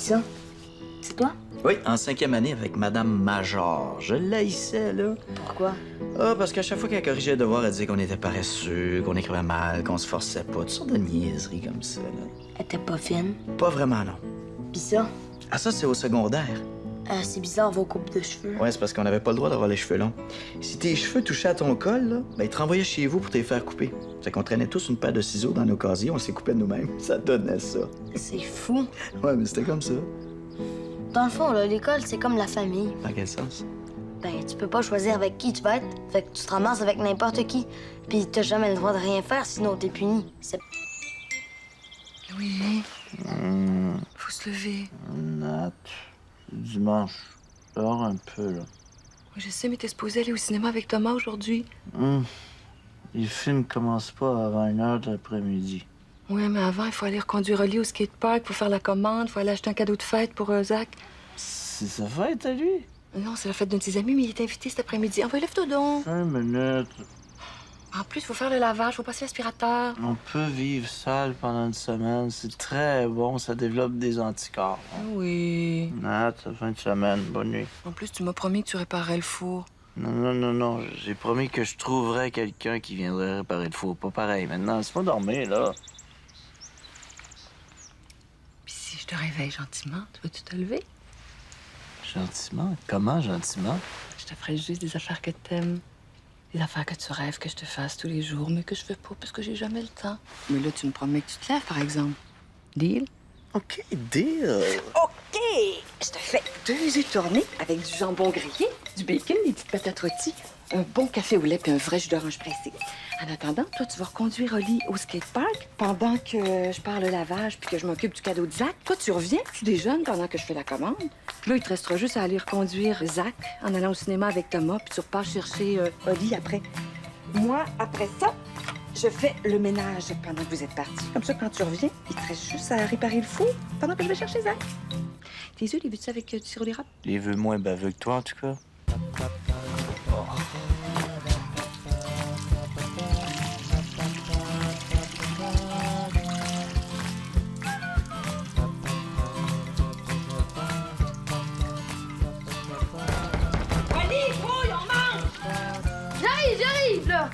ça, c'est toi? Oui, en 5e année avec Madame Major. Je l'haïssais, là. Pourquoi? Ah, parce qu'à chaque fois qu'elle corrigeait le devoir, elle disait qu'on était paresseux, qu'on écrivait mal, qu'on se forçait pas. Toutes sortes de niaiseries comme ça, là. Elle était pas fine. Pas vraiment, non. Pis ça, Ah, ça, c'est au secondaire. c'est bizarre vos coupes de cheveux. Ouais, c'est parce qu'on n'avait pas le droit d'avoir les cheveux longs. Si tes cheveux touchaient à ton col, là, ben, ils te renvoyaient chez vous pour te les faire couper. Fait qu'on traînait tous une paire de ciseaux dans nos casiers, on s'est coupé de nous-mêmes. Ça donnait ça. C'est fou. Ouais, mais c'était comme ça. Dans le fond, là, l'école, c'est comme la famille. Dans quel sens? Ben, tu peux pas choisir avec qui tu vas être. Fait que tu te ramasses avec n'importe qui. Puis t'as jamais le droit de rien faire, sinon t'es puni. C'est... Louis, faut se lever. Nat, dimanche, dors un peu, là. Oui, je sais, mais t'es supposé aller au cinéma avec Thomas aujourd'hui. Les films commencent pas avant 1h de l'après-midi. Oui, mais avant, il faut aller reconduire Oli au skatepark pour faire la commande. Il faut aller acheter un cadeau de fête pour Zach. C'est sa fête à lui? Non, c'est la fête d'un de ses amis, mais il est invité cet après-midi. Envoie, lève-toi donc. 5 minutes. En plus, il faut faire le lavage, il faut passer l'aspirateur. On peut vivre sale pendant une semaine. C'est très bon, ça développe des anticorps. Oui. Nat, fin de semaine, bonne nuit. En plus, tu m'as promis que tu réparerais le four. Non. J'ai promis que je trouverais quelqu'un qui viendrait réparer le four. Pas pareil. Maintenant, c'est pas dormir, là. Puis si je te réveille gentiment, tu veux-tu te lever? Gentiment? Comment gentiment? Je te ferai juste des affaires que t'aimes. Des affaires que tu rêves que je te fasse tous les jours, mais que je fais pas parce que j'ai jamais le temps. Mais là, tu me promets que tu te lèves, par exemple. Deal? OK, deal. OK! Je te fais 2 œufs tournés avec du jambon grillé, du bacon, des petites patates rôties, un bon café au lait puis un vrai jus d'orange pressé. En attendant, toi, tu vas reconduire Oli au skatepark pendant que je pars le lavage puis que je m'occupe du cadeau de Zach. Toi, tu reviens, tu déjeunes pendant que je fais la commande. Puis là, il te restera juste à aller reconduire Zach en allant au cinéma avec Thomas puis tu repars chercher Oli après. Moi, après ça, je fais le ménage pendant que vous êtes partis. Comme ça, quand tu reviens, il te reste juste à réparer le four pendant que je vais chercher Zach. Tes œufs, les veux-tu avec du sirop d'érable? Les veux moins baveux que toi, en tout cas. J'arrive, là!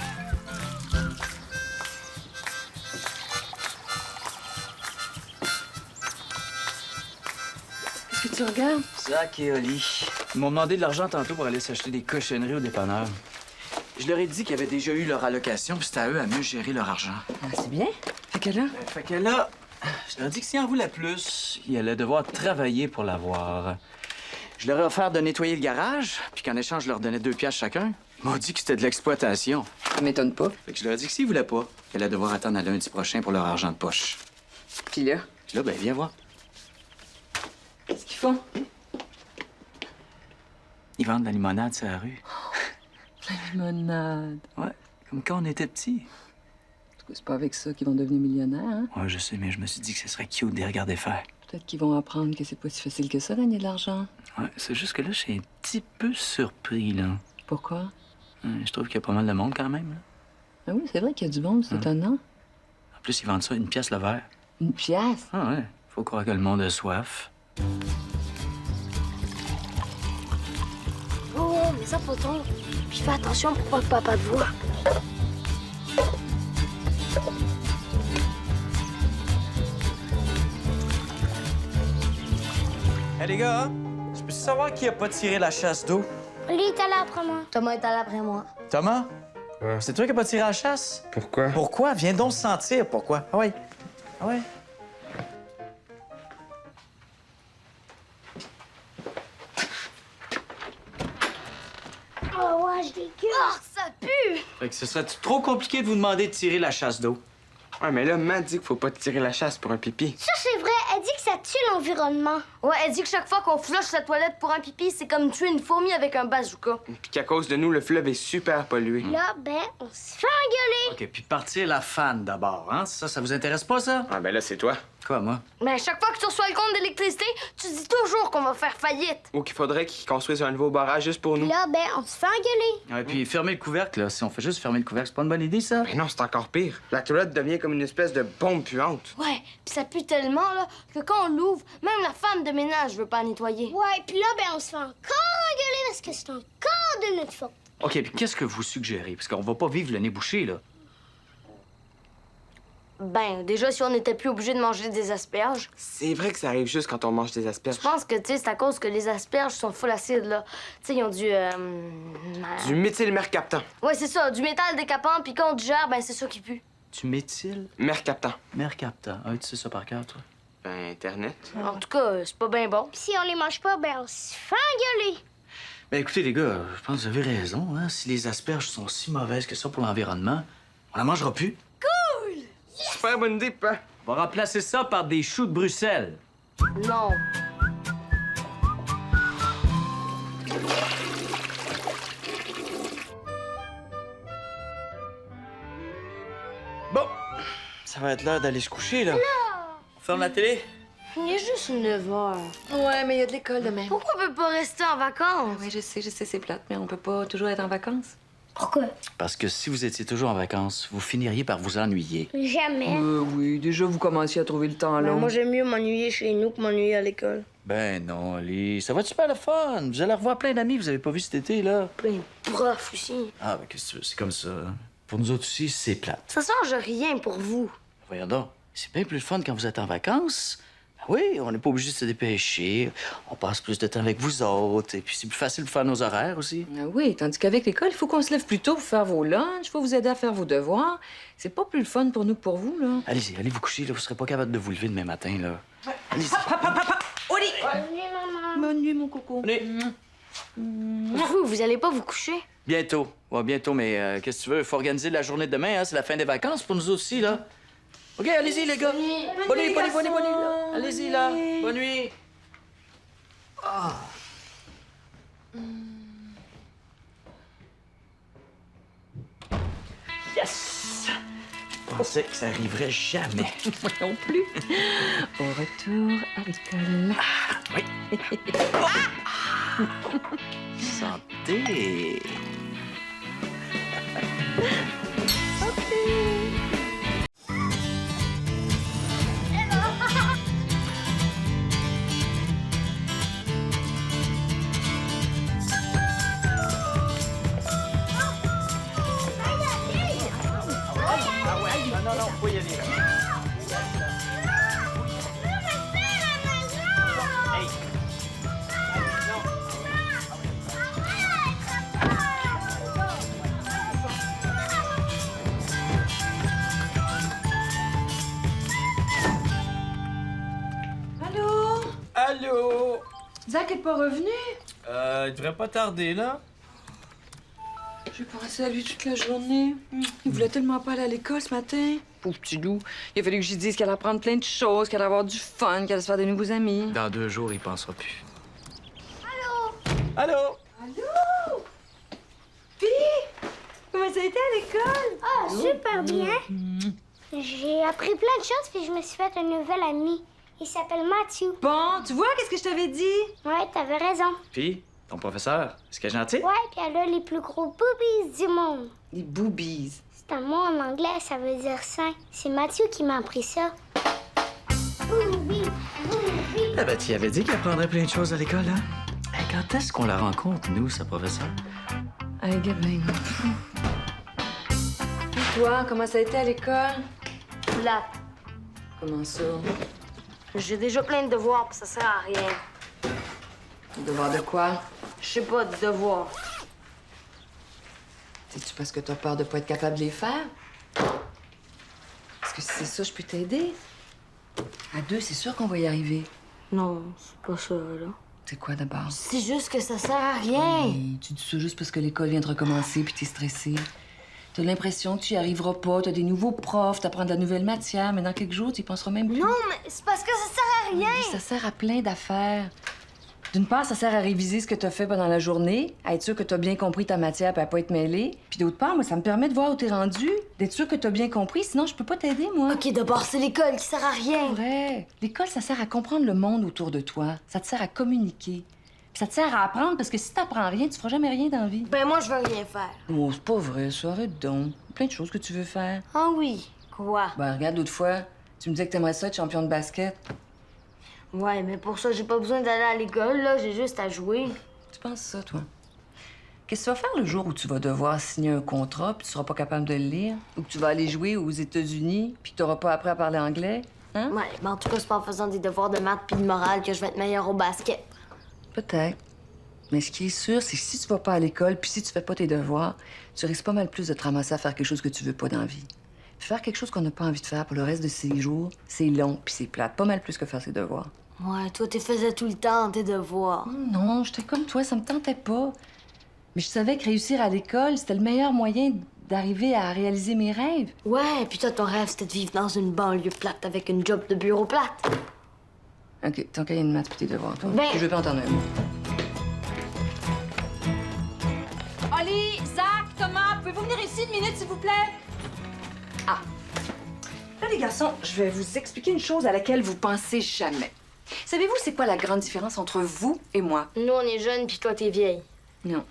Qu'est-ce que tu regardes? Zach et Oli. Ils m'ont demandé de l'argent tantôt pour aller s'acheter des cochonneries au dépanneur. Je leur ai dit qu'ils avaient déjà eu leur allocation, puis c'était à eux à mieux gérer leur argent. Ah, c'est bien. Fait que là? Fait que là, je leur ai dit que s'ils en voulaient plus, ils allaient devoir travailler pour l'avoir. Je leur ai offert de nettoyer le garage, puis qu'en échange, je leur donnais 2 piastres chacun. Ils m'ont dit que c'était de l'exploitation. Ça m'étonne pas. Fait que je leur ai dit que s'ils voulaient pas, ils allaient devoir attendre à lundi prochain pour leur argent de poche. Puis là? Puis là, ben, viens voir. Qu'est-ce qu'ils font? Ils vendent de la limonade sur la rue. La limonade. Ouais, comme quand on était petits. En tout cas, c'est pas avec ça qu'ils vont devenir millionnaires, hein? Ouais, je sais, mais je me suis dit que ce serait cute de les regarder faire. Peut-être qu'ils vont apprendre que c'est pas si facile que ça, gagner de l'argent. Ouais, c'est juste que là, je suis un petit peu surpris, là. Pourquoi? Je trouve qu'il y a pas mal de monde quand même, là. Ah oui, c'est vrai qu'il y a du monde, c'est étonnant. En plus, ils vendent ça 1 pièce le verre. 1 pièce? Ah ouais, faut croire que le monde a soif. Oh, mets ça pour ton. Puis fais attention pour pas que papa te voie. Hey les gars, je peux savoir qui a pas tiré la chasse d'eau? Oli est allé après moi. Thomas est allé après moi. Thomas? Ouais. C'est toi qui a pas tiré la chasse? Pourquoi? Pourquoi? Viens donc sentir pourquoi. Ah ouais. Ah ouais. Oh ouais, je dégueule. Oh, ça pue! Fait que ce serait trop compliqué de vous demander de tirer la chasse d'eau. Ouais, mais là, Matt dit qu'il faut pas tirer la chasse pour un pipi. Ça, c'est vrai. Elle dit que ça tue l'environnement. Ouais, elle dit que chaque fois qu'on flush la toilette pour un pipi, c'est comme tuer une fourmi avec un bazooka. Puis qu'à cause de nous, le fleuve est super pollué. Là, ben, on se fait engueuler. OK, puis partir la fan d'abord, hein? Ça vous intéresse pas, ça? Ah, ben là, c'est toi. Quoi, moi? Mais à chaque fois que tu reçois le compte d'électricité, tu dis toujours qu'on va faire faillite. Ou qu'il faudrait qu'ils construisent un nouveau barrage juste pour nous. Là, ben, on se fait engueuler. Ouais, puis fermer le couvercle, là. Si on fait juste fermer le couvercle, c'est pas une bonne idée, ça? Mais non, c'est encore pire. La toilette devient comme une espèce de bombe puante. Ouais, puis ça pue tellement, là, que quand on l'ouvre, même la femme de ménage veut pas nettoyer. Ouais, puis là, ben, on se fait encore engueuler parce que c'est encore de notre faute. OK, puis qu'est-ce que vous suggérez? Parce qu'on va pas vivre le nez bouché, là. Ben, déjà, si on n'était plus obligé de manger des asperges, C'est vrai que ça arrive juste quand on mange des asperges. je pense que, tu sais, c'est à cause que les asperges sont full acides, là. Tu sais, ils ont Du méthylmercaptan. Ouais, c'est ça, du métal décapant, puis quand on digère, ben, c'est ça qui pue. Tu méthyles Mercaptan. mercaptan. Ah, tu sais ça par cœur, toi? Ben, Internet. En tout cas, c'est pas bien bon. Puis si on les mange pas, ben, on se fait engueuler. Ben, écoutez, les gars, je pense que vous avez raison, hein. Si les asperges sont si mauvaises que ça pour l'environnement, on la mangera plus. Super bonne idée, papa. On va remplacer ça par des choux de Bruxelles. Non. Bon, ça va être l'heure d'aller se coucher, là. On ferme la télé? Il est juste 9 heures. Ouais, mais il y a de l'école demain. Pourquoi on peut pas rester en vacances? Oui, je sais, c'est plate, mais on peut pas toujours être en vacances. Pourquoi? Parce que si vous étiez toujours en vacances, vous finiriez par vous ennuyer. Jamais. Oui, déjà, vous commenciez à trouver le temps long. moi, j'aime mieux m'ennuyer chez nous que m'ennuyer à l'école. Ben non, Ali, ça va être super le fun. Vous allez revoir plein d'amis que vous avez pas vus cet été, là. Ben, prof aussi. Ah, ben qu'est-ce que tu veux, c'est comme ça. Pour nous autres aussi, c'est plate. Ça change rien pour vous. Voyons donc, c'est bien plus le fun quand vous êtes en vacances. Ben oui, on n'est pas obligé de se dépêcher. On passe plus de temps avec vous autres. Et puis c'est plus facile de faire nos horaires aussi. Ah oui, tandis qu'avec l'école, il faut qu'on se lève plus tôt pour faire vos lunchs, il faut vous aider à faire vos devoirs. C'est pas plus le fun pour nous que pour vous, là. Allez-y, allez vous coucher, là. Vous serez pas capable de vous lever demain matin, là. Allez-y. Oli! Salut, maman. Bonne nuit, mon coco. Vous allez pas vous coucher? Bientôt. Ouais, bientôt, mais qu'est-ce que tu veux? Il faut organiser la journée de demain, hein? C'est la fin des vacances pour nous aussi, là. OK, allez-y, les gars. Bonne nuit, bonne nuit, bonne nuit, bonne nuit, là. Allez-y, là. Bonne nuit. Ah. Yes! Je pensais que ça arriverait jamais. Moi non plus. Au retour à l'école. Santé! Non, faut y aller. Hey! Allô? Allô? Zach est pas revenu? Il devrait pas tarder, là. J'ai pensé à lui toute la journée. Il voulait tellement pas aller à l'école ce matin. Pauvre petit loup. Il a fallu que je lui dise qu'elle allait apprendre plein de choses, qu'elle allait avoir du fun, qu'elle allait se faire de nouveaux amis. Dans 2 jours, il pensera plus. Allô? Comment ça a été à l'école? Ah, super bien. J'ai appris plein de choses puis je me suis fait un nouvel ami. Il s'appelle Mathieu. Bon, tu vois, qu'est-ce que je t'avais dit? Ouais, t'avais raison. Puis, ton professeur, est-ce qu'elle est gentil? Ouais, puis elle a les plus gros boobies du monde. Les boobies. C'est un mot en anglais, ça veut dire sein. C'est Mathieu qui m'a appris ça. Boobies, boobies. Ah ben, tu y avais dit qu'elle apprendrait plein de choses à l'école, hein? Hey, quand est-ce qu'on la rencontre, nous, sa professeure? Allez, gamin. Et toi, comment ça a été à l'école? Là, Comment ça? j'ai déjà plein de devoirs, puis ça sert à rien. Devoir de quoi? Je sais pas, de devoirs. C'est-tu parce que t'as peur de pas être capable de les faire? Est-ce que si c'est ça, je peux t'aider? À 2, c'est sûr qu'on va y arriver. Non, c'est pas ça, là. C'est quoi d'abord? C'est juste que ça sert à rien. Hey, tu dis ça juste parce que l'école vient de recommencer puis t'es stressé. T'as l'impression que tu y arriveras pas, t'as des nouveaux profs, t'apprends de la nouvelle matière, mais dans quelques jours, tu y penseras même plus. Non, mais c'est parce que ça sert à rien. Oui, ça sert à plein d'affaires. D'une part, ça sert à réviser ce que t'as fait pendant la journée, à être sûr que t'as bien compris ta matière et à pas être mêlé. Puis d'autre part, moi, ça me permet de voir où t'es rendu, d'être sûr que t'as bien compris, sinon je peux pas t'aider, moi. OK, d'abord, c'est l'école qui sert à rien. Vrai. L'école, ça sert à comprendre le monde autour de toi. Ça te sert à communiquer. Puis ça te sert à apprendre, parce que si t'apprends rien, tu feras jamais rien dans la vie. Ben moi, je veux rien faire. Oh, c'est pas vrai, ça. Arrête donc. Plein de choses que tu veux faire. Ah oui? Quoi? Ben, regarde, l'autre fois, tu me disais que t'aimerais ça être champion de basket. Ouais, mais pour ça, j'ai pas besoin d'aller à l'école, là. J'ai juste à jouer. Tu penses ça, toi? Qu'est-ce que tu vas faire le jour où tu vas devoir signer un contrat puis tu seras pas capable de le lire? Ou que tu vas aller jouer aux États-Unis puis que t'auras pas appris à parler anglais? Hein? Ouais, mais en tout cas, c'est pas en faisant des devoirs de maths puis de morale que je vais être meilleure au basket. Peut-être. Mais ce qui est sûr, c'est que si tu vas pas à l'école puis si tu fais pas tes devoirs, tu risques pas mal plus de te ramasser à faire quelque chose que tu veux pas dans la vie. Puis faire quelque chose qu'on n'a pas envie de faire pour le reste de ses jours, c'est long puis c'est plate. Pas mal plus que faire ses devoirs. Ouais, toi, t'es faisais tout le temps tes devoirs. Non, j'étais comme toi, ça me tentait pas. Mais je savais que réussir à l'école, c'était le meilleur moyen d'arriver à réaliser mes rêves. Ouais, puis toi, ton rêve, c'était de vivre dans une banlieue plate avec une job de bureau plate. OK, ton cahier de maths puis tes devoirs, toi. Ben- Je veux pas entendre un mot. Oli, Zach, Thomas, pouvez-vous venir ici une minute, s'il vous plaît? Ah. Là, les garçons, je vais vous expliquer une chose à laquelle vous pensez jamais. Savez-vous c'est quoi la grande différence entre vous et moi? Nous, on est jeunes, puis toi, t'es vieille. Non.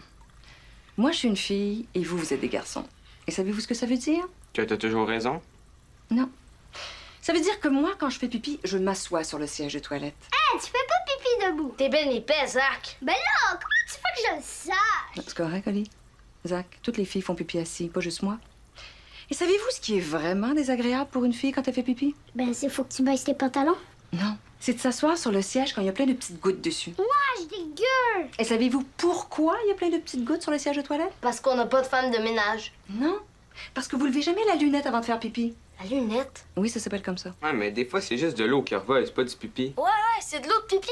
Moi, je suis une fille et vous, vous êtes des garçons. Et savez-vous ce que ça veut dire? Que t'as toujours raison. Non. Ça veut dire que moi, quand je fais pipi, je m'assois sur le siège de toilette. Hey, tu fais pas pipi debout. T'es ben épais, Zach. Ben là, comment tu fais que je le sache? C'est correct, Oli? Zach, toutes les filles font pipi assis, pas juste moi. Et savez-vous ce qui est vraiment désagréable pour une fille quand elle fait pipi? Ben, c'est faut que tu baisses tes pantalons. Non. C'est de s'asseoir sur le siège quand il y a plein de petites gouttes dessus. Ah, je dégueule. Et savez-vous pourquoi il y a plein de petites gouttes sur le siège de toilette? Parce qu'on n'a pas de femme de ménage. Non. Parce que vous levez jamais la lunette avant de faire pipi. La lunette? Oui, ça s'appelle comme ça. Ouais, mais des fois, c'est juste de l'eau qui revole, c'est pas du pipi. Ouais, c'est de l'eau de pipi.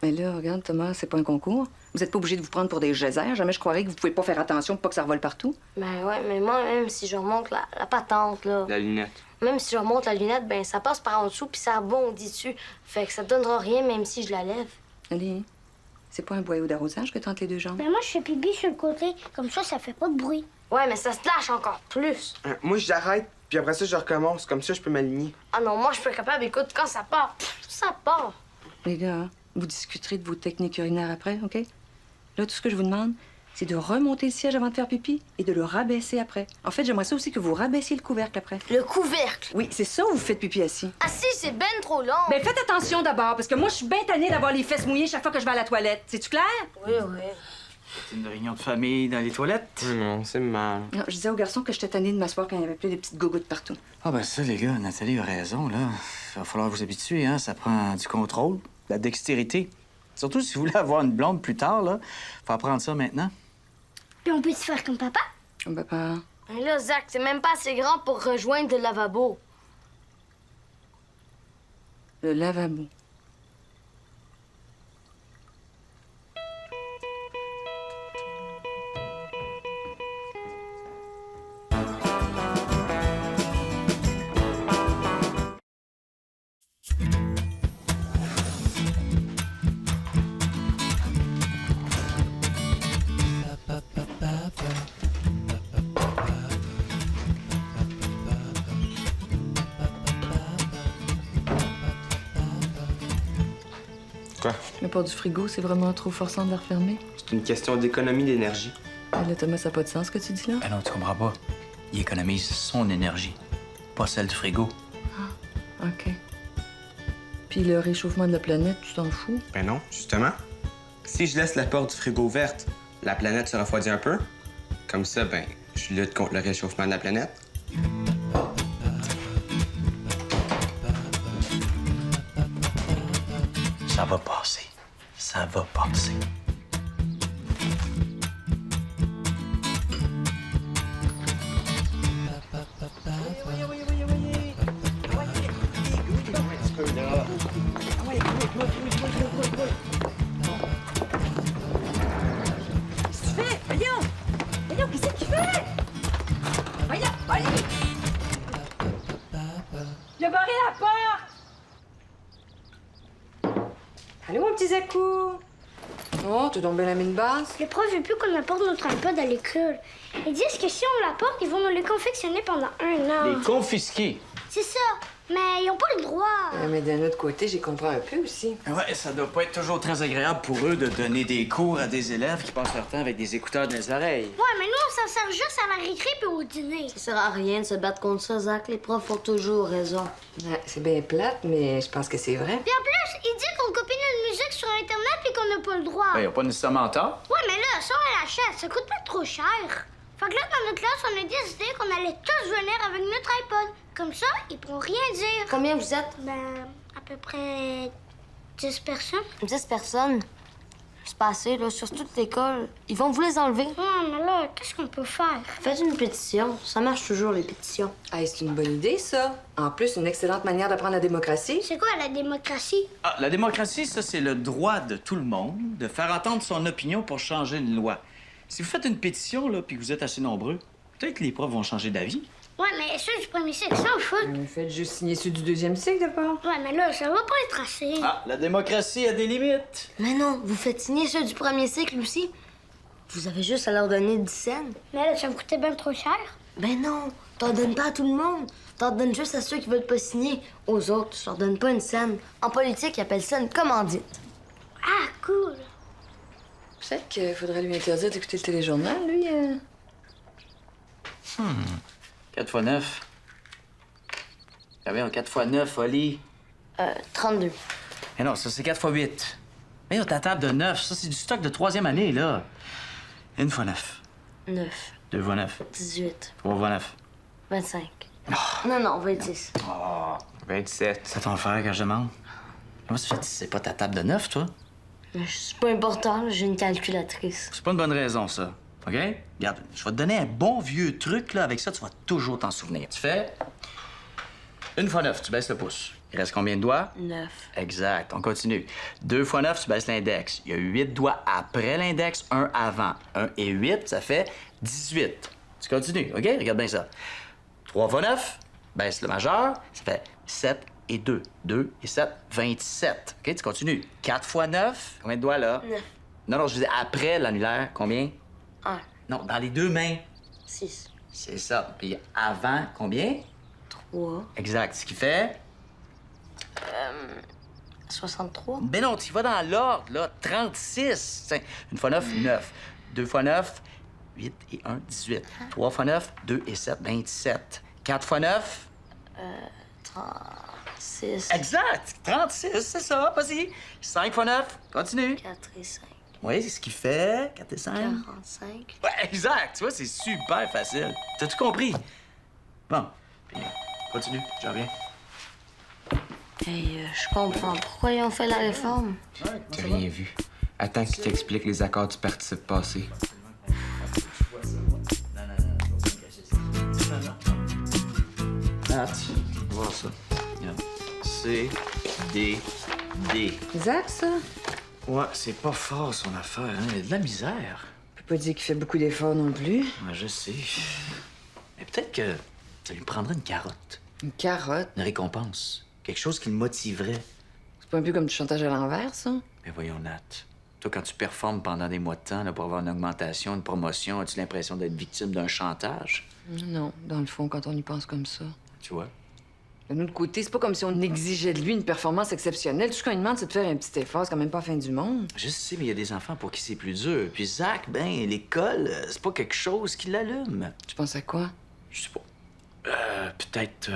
Mais là, regarde, Thomas, c'est pas un concours. Vous n'êtes pas obligé de vous prendre pour des geysers. Jamais je croirais que vous pouvez pas faire attention pour pas que ça revole partout. Ben ouais, mais moi, même si je remonte la patente, là, La lunette. même si je remonte la lunette, ben ça passe par en dessous puis ça rebondit dessus. Fait que ça donnera rien même si je la lève. Allez, c'est pas un boyau d'arrosage que t'entres les deux jambes? Ben, moi, je fais pipi sur le côté. Comme ça fait pas de bruit. Ouais, mais ça se lâche encore plus. Moi, j'arrête, puis après ça, je recommence. Comme ça, je peux m'aligner. Ah non, moi, je suis pas capable. Écoute, quand ça part, ça part. Les gars, vous discuterez de vos techniques urinaires après, OK? Là, tout ce que je vous demande, c'est de remonter le siège avant de faire pipi et de le rabaisser après. En fait, j'aimerais ça aussi que vous rabaissiez le couvercle après. Le couvercle. Oui, c'est ça où vous faites pipi assis. Ah si, c'est ben trop long. Mais faites attention d'abord, parce que moi, je suis bien tannée d'avoir les fesses mouillées chaque fois que je vais à la toilette. C'est-tu clair? Oui, oui. C'est une réunion de famille dans les toilettes. Non, c'est mal. Non, je disais aux garçons que j'étais tannée de m'asseoir quand il y avait plein de petites gougouttes partout. Ah ben ça, les gars, Nathalie a raison, là. Il va falloir vous habituer, hein. Ça prend du contrôle, de la dextérité. Surtout si vous voulez avoir une blonde plus tard, là. Faut apprendre ça maintenant. Puis on peut se faire comme papa? Papa, Mais là, Zach, t'es même pas assez grand pour rejoindre le lavabo. le lavabo. Quoi? Le port du frigo, c'est vraiment trop forçant de la refermer. C'est une question d'économie d'énergie. Ah, là, Thomas, ça n'a pas de sens ce que tu dis là. Ah non, tu comprends pas. Il économise son énergie, pas celle du frigo. OK. Puis le réchauffement de la planète, tu t'en fous? Ben non, justement. Si je laisse la porte du frigo ouverte, la planète se refroidit un peu. Comme ça, ben, je lutte contre le réchauffement de la planète. Ça va passer. Ça va passer. Qu'est-ce que tu fais? Voyons! Voyons, qu'est-ce que tu fais? Voyons, voyons! Il a barré la porte! Allô, mon petit Zakou? Oh, t'as donc bien la mine basse. Le prof veut plus qu'on apporte notre iPod à l'école. Ils disent que si on l'apporte, ils vont nous les confectionner pendant 1 an. Les confisqués. C'est ça. Mais ils n'ont pas le droit. Mais d'un autre côté, j'y comprends un peu aussi. Ouais, ça doit pas être toujours très agréable pour eux de donner des cours à des élèves qui passent leur temps avec des écouteurs dans les oreilles. Ouais, mais nous, on s'en sert juste à la récré puis au dîner. Ça sert à rien de se battre contre ça, Zach. Les profs ont toujours raison. Ouais, c'est bien plate, mais je pense que c'est vrai. Puis en plus, ils disent qu'on copie notre musique sur Internet puis qu'on n'a pas le droit. Ben, ils ont pas nécessairement tort. Ouais, mais là, ça, on l'achète. Ça coûte pas trop cher. Fait que là, dans notre classe, on a décidé qu'on allait tous venir avec notre iPod. Comme ça, ils pourront rien dire. Combien vous êtes? Ben, à peu près 10 personnes. 10 personnes. C'est pas assez, là, sur toute l'école. Ils vont vous les enlever. Ouais, mais là, qu'est-ce qu'on peut faire? Faites une pétition. Ça marche toujours, les pétitions. Hey, c'est une bonne idée, ça. En plus, une excellente manière d'apprendre la démocratie. C'est quoi la démocratie? Ah, la démocratie, ça, c'est le droit de tout le monde de faire entendre son opinion pour changer une loi. Si vous faites une pétition, là, puis que vous êtes assez nombreux, peut-être que les profs vont changer d'avis. Ouais, mais ceux du premier cycle, ça, on fout. Faites juste signer ceux du deuxième cycle, d'abord. Ouais, mais là, ça va pas être assez. Ah, la démocratie a des limites. Mais non, vous faites signer ceux du premier cycle aussi. Vous avez juste à leur donner 10 cents. Mais là, ça me coûtait bien trop cher. Ben non, t'en donnes pas à tout le monde. T'en donnes juste à ceux qui veulent pas signer. Aux autres, tu leur donnes pas une scène. En politique, ils appellent ça une commandite. Ah, cool. Peut-être qu'il faudrait lui interdire d'écouter le téléjournal, lui. 4 x 9. Combien? 4 x 9, Oli? 32. Mais non, ça, c'est 4 x 8. Mais non, ta table de 9, ça, c'est du stock de 3e année, là. 1 x 9. 9. 2 x 9. 18. 3 x 9. 25. Non, non, 26. Oh, 27. C'est ton frère que je demande. Comment ça fait que c'est pas ta table de 9, toi? Mais c'est pas important, là, j'ai une calculatrice. C'est pas une bonne raison, ça. OK? Regarde, je vais te donner un bon vieux truc, là. Avec ça, tu vas toujours t'en souvenir. Tu fais 1 x 9, tu baisses le pouce. Il reste combien de doigts? 9. Exact. On continue. 2 x 9, tu baisses l'index. Il y a 8 doigts après l'index, 1 avant. 1 et 8, ça fait 18. Tu continues, OK? Regarde bien ça. 3 x 9, baisse le majeur, ça fait 7 et 2. 2 et 7, 27. OK? Tu continues. 4 x 9, combien de doigts, là? 9. Non, je disais après l'annulaire, combien? 1. Non, dans les deux mains. 6. C'est ça. Puis avant, combien? 3. Exact. Ce qui fait... 63. Ben non, tu vas dans l'ordre, là. 36. 1 x 9, 9. 2 x 9, 8 et 1, 18. 3 x 9, 2 et 7, 27. 4 x 9... 36. Exact! 36, c'est ça. Vas-y. 5 x 9, continue. 4 et 5. Oui, c'est ce qui fait 4 et 5. 45. Ouais, exact. Tu vois, c'est super facile. T'as tout compris? Bon. Puis, continue. Je reviens. Hey, je comprends. Pourquoi ils ont fait la réforme? T'as rien vu. Attends qu'il t'explique les accords du participe passé. Nat, voir ça. Regarde. C, D, D. Zach, ça? Ouais, c'est pas fort son affaire, hein. Il y a de la misère. Je peux pas dire qu'il fait beaucoup d'efforts non plus. Ouais, je sais. Mais peut-être que ça lui prendrait une carotte. Une carotte. Une récompense. Quelque chose qui le motiverait. C'est pas un peu comme du chantage à l'envers, ça? Mais voyons, Nat. Toi, quand tu performes pendant des mois de temps là, pour avoir une augmentation, une promotion, as-tu l'impression d'être victime d'un chantage? Non, dans le fond, quand on y pense comme ça. Tu vois? D'un autre côté, c'est pas comme si on exigeait de lui une performance exceptionnelle. Tout ce qu'on lui demande, c'est de faire un petit effort. C'est quand même pas la fin du monde. Je sais, mais il y a des enfants pour qui c'est plus dur. Puis Zach, ben, l'école, c'est pas quelque chose qui l'allume. Tu penses à quoi? Je sais pas. Peut-être,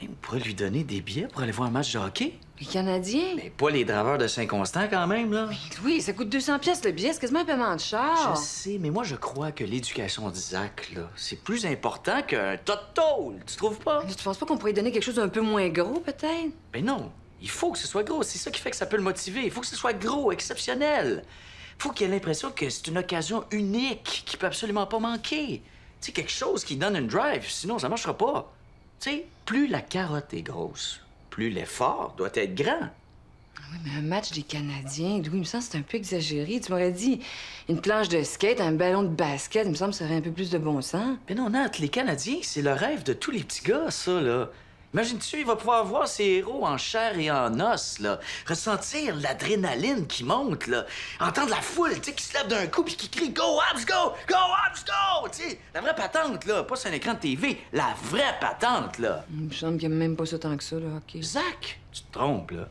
on pourrait lui donner des billets pour aller voir un match de hockey. Les Canadiens? Mais pas les draveurs de Saint-Constant, quand même, là. Oui, ça coûte 200 pièces le billet. C'est quasiment un paiement de char. Je sais, mais moi, je crois que l'éducation d'Isaac, là, c'est plus important qu'un tas de tôle. Tu trouves pas? Tu penses pas qu'on pourrait lui donner quelque chose d'un peu moins gros, peut-être? Ben non. Il faut que ce soit gros. C'est ça qui fait que ça peut le motiver. Il faut que ce soit gros, exceptionnel. Il faut qu'il ait l'impression que c'est une occasion unique qui peut absolument pas manquer. Tu sais, quelque chose qui donne une drive. Sinon, ça marchera pas. Tu sais, plus la carotte est grosse, plus l'effort doit être grand. Oui, mais un match des Canadiens, Louis, il me semble que c'est un peu exagéré. Tu m'aurais dit une planche de skate, un ballon de basket, il me semble que ça aurait un peu plus de bon sens. Mais non, Nat, les Canadiens, c'est le rêve de tous les petits gars, ça, là. Imagine-tu, il va pouvoir voir ses héros en chair et en os, là. Ressentir l'adrénaline qui monte, là. Entendre la foule, tu sais, qui se lève d'un coup puis qui crie « Go, Habs, go! Go, Habs, go! » Tu sais, la vraie patente, là. Pas sur un écran de TV, la vraie patente, là. Il me semble qu'il aime même pas ça tant que ça, le hockey. Zach, tu te trompes, là.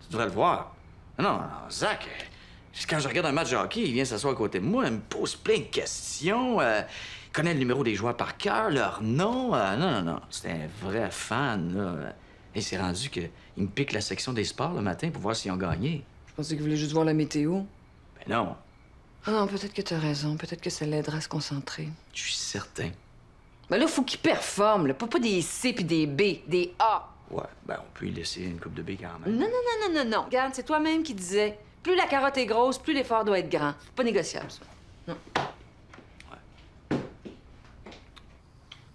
Tu devrais le voir. Non, Zach, quand je regarde un match de hockey, il vient s'asseoir à côté de moi, il me pose plein de questions. Il connaît le numéro des joueurs par cœur, leur nom. Non. C'est un vrai fan, là. Et c'est rendu qu'il me pique la section des sports le matin pour voir s'ils ont gagné. Je pensais qu'il voulait juste voir la météo. Ben non, Ah non, peut-être que t'as raison. Peut-être que ça l'aidera à se concentrer. je suis certain. Mais là, faut qu'il performe, là. Pas des C puis des B, des A. Ouais, ben on peut y laisser une coupe de B quand même. Non. Regarde, c'est toi-même qui disais. Plus la carotte est grosse, plus l'effort doit être grand. C'est pas négociable, ça. Non.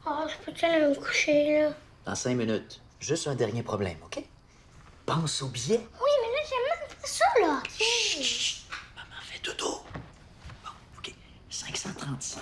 Oh, je peux-tu aller me coucher, là? Dans 5 minutes. Juste un dernier problème, OK? Pense au billet. Oui, mais là, j'aime même pas ça, là. Maman fait dodo. Bon, OK. 535.